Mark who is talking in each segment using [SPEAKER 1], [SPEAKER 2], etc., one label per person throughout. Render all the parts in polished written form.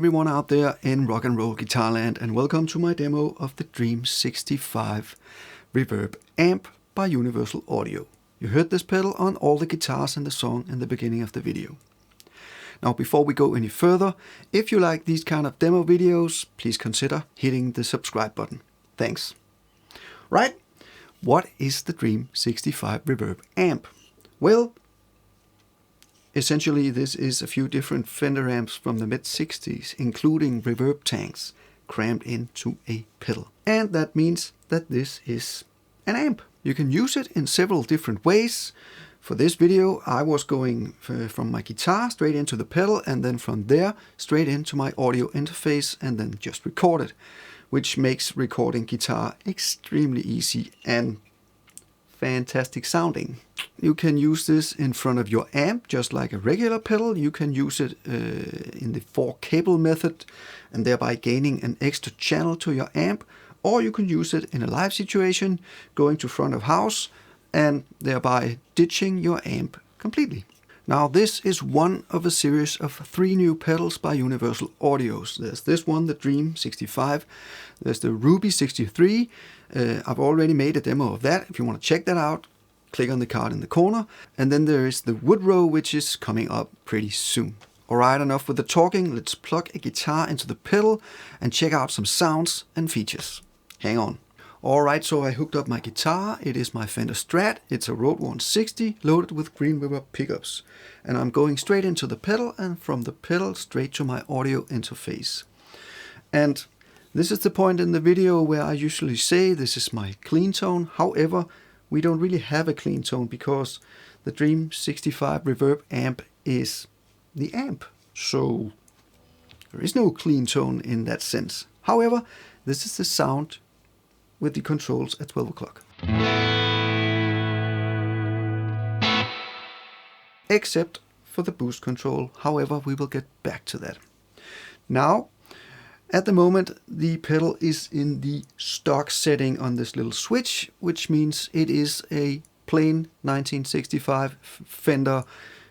[SPEAKER 1] everyone out there in rock and roll guitar land, and welcome to my demo of the Dream 65 Reverb Amp by Universal Audio. You heard this pedal on all the guitars in the song in the beginning of the video. Now before we go any further, if you like these kind of demo videos, please consider hitting the subscribe button. Thanks. Right, what is the Dream 65 Reverb Amp? Well, essentially, this is a few different Fender amps from the mid-60s, including reverb tanks, crammed into a pedal. And that means that this is an amp. You can use it in several different ways. For this video, I was going from my guitar straight into the pedal, and then from there straight into my audio interface, and then just record it, which makes recording guitar extremely easy and fantastic sounding. You can use this in front of your amp just like a regular pedal. You can use it in the 4-cable method and thereby gaining an extra channel to your amp, or you can use it in a live situation going to front of house and thereby ditching your amp completely. Now this is one of a series of 3 new pedals by Universal Audios. There's this one, the Dream 65. There's the Ruby 63. I've already made a demo of that. If you want to check that out, click on the card in the corner. And then there is the Woodrow, which is coming up pretty soon. Alright, enough with the talking. Let's plug a guitar into the pedal and check out some sounds and features. Hang on. Alright, so I hooked up my guitar. It is my Fender Strat. It's a Rode 160 loaded with green reverb pickups. And I'm going straight into the pedal, and from the pedal straight to my audio interface. And this is the point in the video where I usually say this is my clean tone. However, we don't really have a clean tone because the Dream 65 Reverb Amp is the amp. So there is no clean tone in that sense. However, this is the sound with the controls at 12 o'clock. Except for the boost control. However, we will get back to that. Now, at the moment, the pedal is in the stock setting on this little switch, which means it is a plain 1965 Fender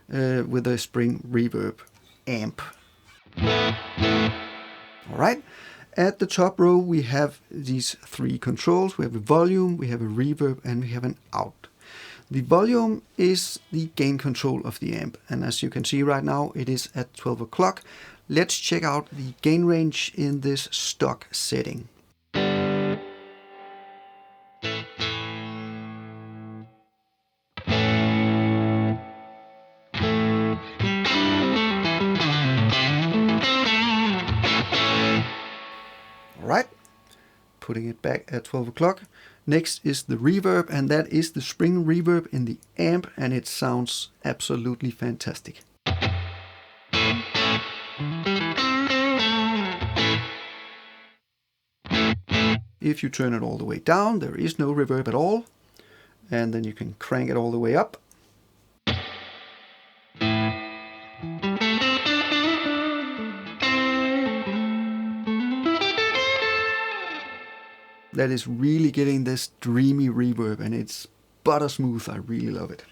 [SPEAKER 1] with a spring reverb amp. Alright. At the top row, we have these 3 controls. We have a volume, we have a reverb, and we have an out. The volume is the gain control of the amp, and as you can see right now, it is at 12 o'clock. Let's check out the gain range in this stock setting. Alright, putting it back at 12 o'clock. Next is the reverb, and that is the spring reverb in the amp, and it sounds absolutely fantastic. If you turn it all the way down, there is no reverb at all, and then you can crank it all the way up. That is really getting this dreamy reverb, and it's buttersmooth. I really love it.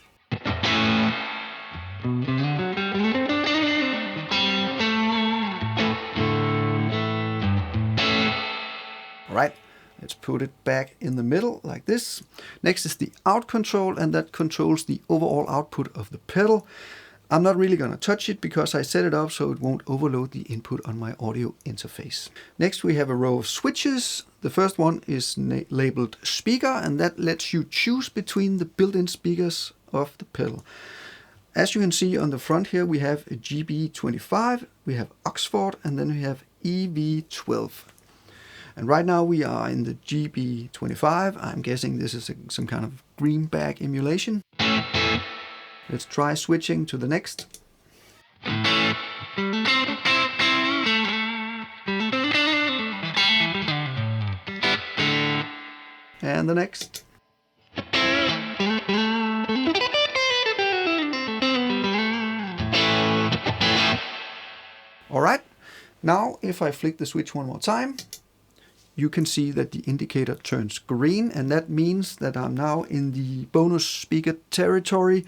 [SPEAKER 1] Alright, let's put it back in the middle like this. Next is the out control, and that controls the overall output of the pedal. I'm not really going to touch it because I set it up so it won't overload the input on my audio interface. Next we have a row of switches. The first one is labeled speaker, and that lets you choose between the built-in speakers of the pedal. As you can see on the front here, we have a GB25, we have Oxford, and then we have EV12. And right now we are in the GB25. I'm guessing this is some kind of greenback emulation. Let's try switching to the next. And the next. Alright, now if I flick the switch one more time, you can see that the indicator turns green, and that means that I'm now in the bonus speaker territory,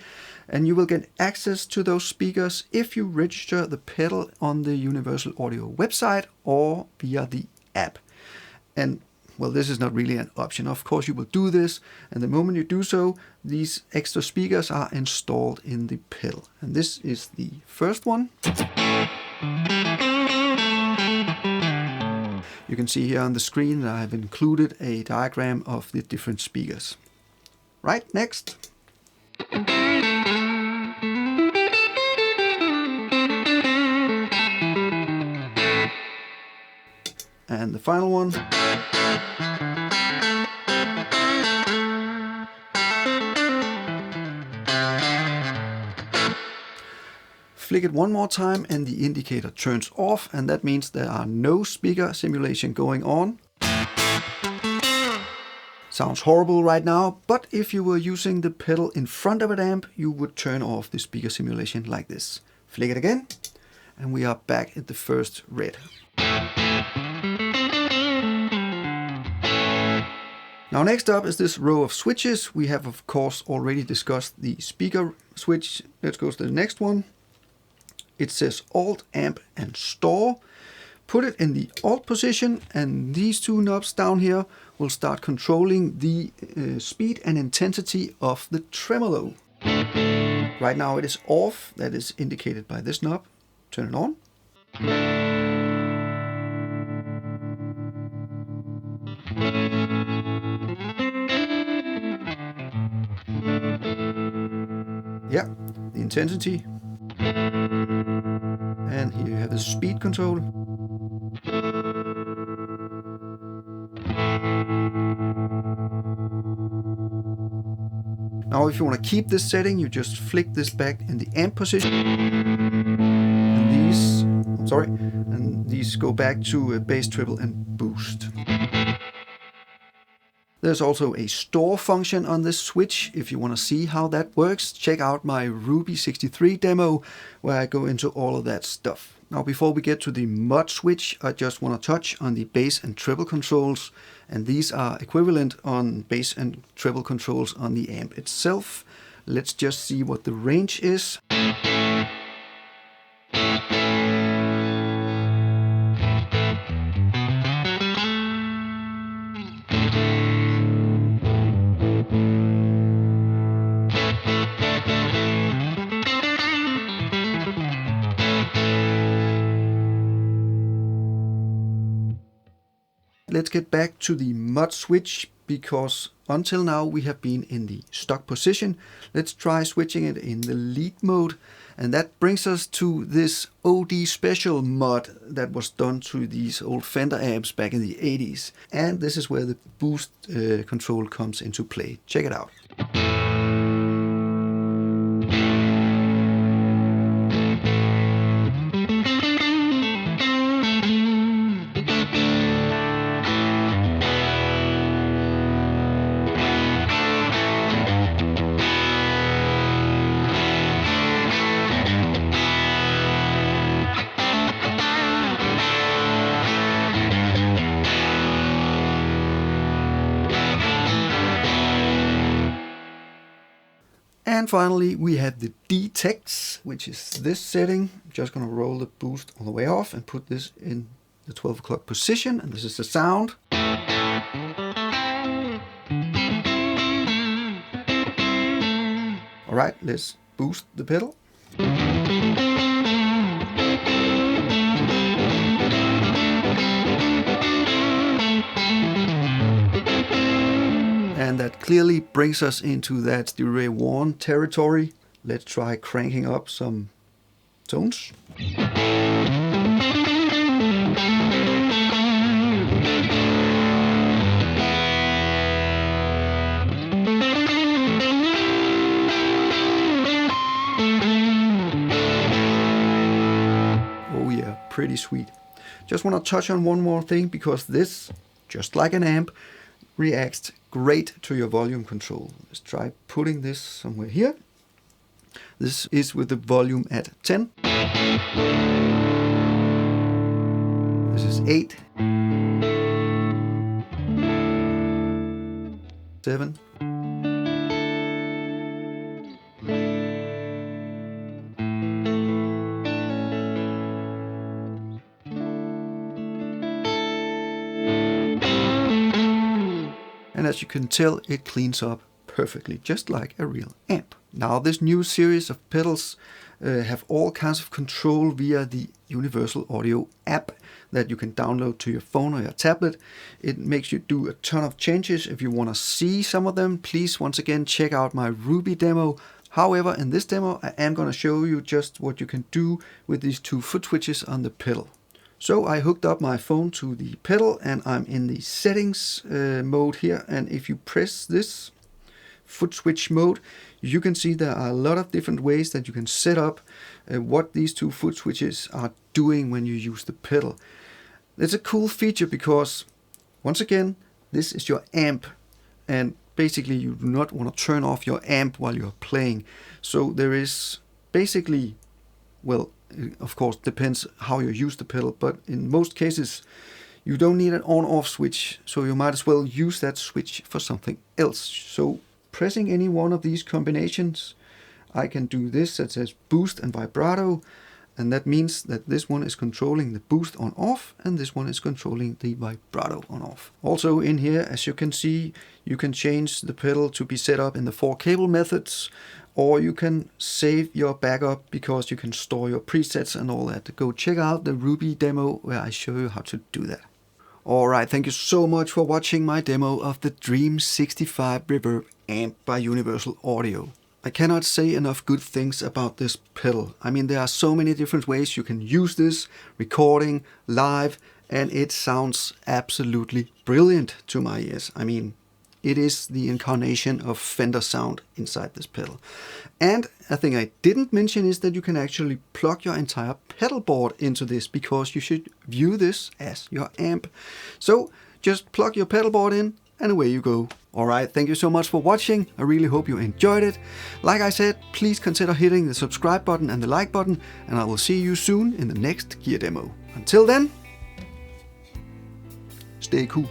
[SPEAKER 1] and you will get access to those speakers if you register the pedal on the Universal Audio website or via the app. And well, this is not really an option. Of course, you will do this, and the moment you do so, these extra speakers are installed in the pedal. And this is the first one. You can see here on the screen that I have included a diagram of the different speakers. Right, next. And the final one. Flick it one more time and the indicator turns off, and that means there are no speaker simulation going on. Sounds horrible right now, but if you were using the pedal in front of an amp, you would turn off the speaker simulation like this. Flick it again, and we are back at the first red. Now next up is this row of switches. We have of course already discussed the speaker switch. Let's go to the next one. It says Alt, Amp and Store. Put it in the Alt position, and these two knobs down here will start controlling the speed and intensity of the tremolo. Right now it is off, that is indicated by this knob. Turn it on. Yeah, the intensity. And here you have the speed control. Now if you want to keep this setting, you just flick this back in the amp position. And these go back to bass, treble and boost. There's also a store function on this switch. If you want to see how that works, check out my Ruby 63 demo where I go into all of that stuff. Now before we get to the mod switch, I just want to touch on the bass and treble controls, and these are equivalent on bass and treble controls on the amp itself. Let's just see what the range is. Let's get back to the mod switch, because until now we have been in the stock position. Let's try switching it in the lead mode, and that brings us to this OD special mod that was done to these old Fender amps back in the 80s. And this is where the boost control comes into play. Check it out. And finally we have the detects, which is this setting. I'm just going to roll the boost all the way off and put this in the 12 o'clock position, and this is the sound. Alright, let's boost the pedal. And that clearly brings us into that Stereo One territory. Let's try cranking up some tones. Oh yeah, pretty sweet. Just want to touch on one more thing, because this, just like an amp, reacts great to your volume control. Let's try putting this somewhere here. This is with the volume at 10. This is 8. 7. And as you can tell, it cleans up perfectly, just like a real amp. Now, this new series of pedals have all kinds of control via the Universal Audio app that you can download to your phone or your tablet. It makes you do a ton of changes. If you want to see some of them, please once again check out my Ruby demo. However, in this demo, I am going to show you just what you can do with these 2 foot switches on the pedal. So I hooked up my phone to the pedal and I'm in the settings mode here. And if you press this foot switch mode, you can see there are a lot of different ways that you can set up what these 2 foot switches are doing when you use the pedal. It's a cool feature because, once again, this is your amp, and basically you do not want to turn off your amp while you're playing. So there is basically, well, of course depends how you use the pedal, but in most cases you don't need an on-off switch, so you might as well use that switch for something else. So pressing any one of these combinations, I can do this that says boost and vibrato, and that means that this one is controlling the boost on off and this one is controlling the vibrato on off. Also in here, as you can see, you can change the pedal to be set up in the 4 cable methods, or you can save your backup because you can store your presets and all that. Go check out the Ruby demo where I show you how to do that. Alright, thank you so much for watching my demo of the Dream 65 Reverb Amp by Universal Audio. I cannot say enough good things about this pedal. I mean, there are so many different ways you can use this, recording, live, and it sounds absolutely brilliant to my ears. I mean, it is the incarnation of Fender sound inside this pedal. And a thing I didn't mention is that you can actually plug your entire pedal board into this, because you should view this as your amp. So just plug your pedal board in and away you go. Alright, thank you so much for watching. I really hope you enjoyed it. Like I said, please consider hitting the subscribe button and the like button, and I will see you soon in the next gear demo. Until then, stay cool.